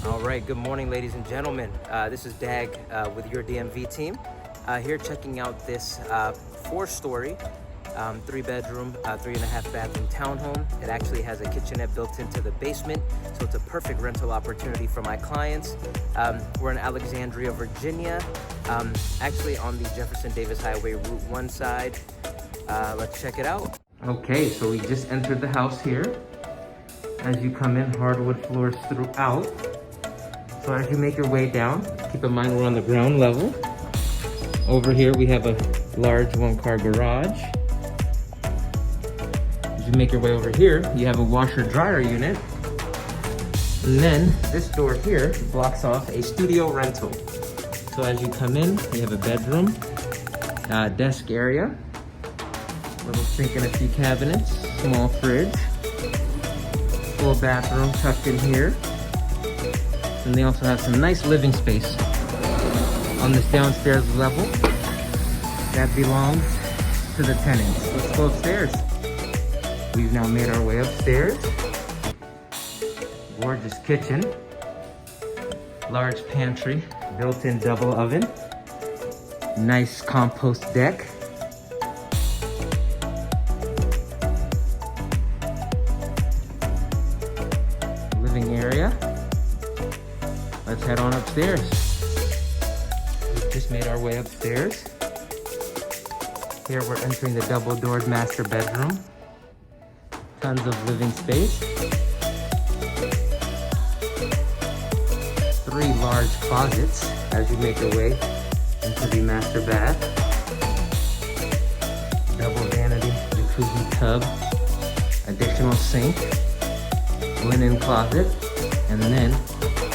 All right, good morning, ladies and gentlemen. This is Dag with your DMV team. Here checking out this 4-story, 3-bedroom, 3.5 bathroom townhome. It actually has a kitchenette built into the basement, so it's a perfect rental opportunity for my clients. We're in Alexandria, Virginia, actually on the Jefferson Davis Highway Route 1 side. Let's check it out. Okay, so we just entered the house here. As you come in, hardwood floors throughout. So as you make your way down, keep in mind we're on the ground level. Over here we have a large 1-car garage. As you make your way over here, you have a washer-dryer unit. And then this door here blocks off a studio rental. So as you come in, you have a bedroom, desk area, little sink and a few cabinets, small fridge, full bathroom tucked in here. And they also have some nice living space on this downstairs level that belongs to the tenants. Let's go upstairs. We've now made our way upstairs. Gorgeous kitchen, large pantry, built-in double oven, nice compost deck. Living area. Let's head on upstairs. We've just made our way upstairs. Here we're entering the double-doored master bedroom. Tons of living space. 3 large closets as you make your way into the master bath. Double vanity, jacuzzi tub, additional sink, linen closet, and then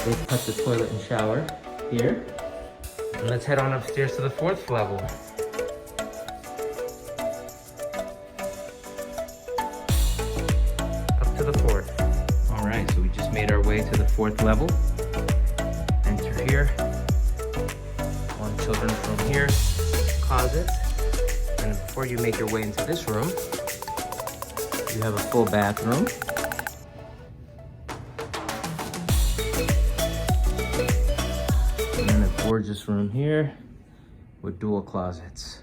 they've cut the toilet and shower here. And let's head on upstairs to the 4th level. Up to the 4th. All right, so we just made our way to the 4th level. Enter here. 1 children's room here, closet. And before you make your way into this room, you have a full bathroom. And then a gorgeous room here with dual closets.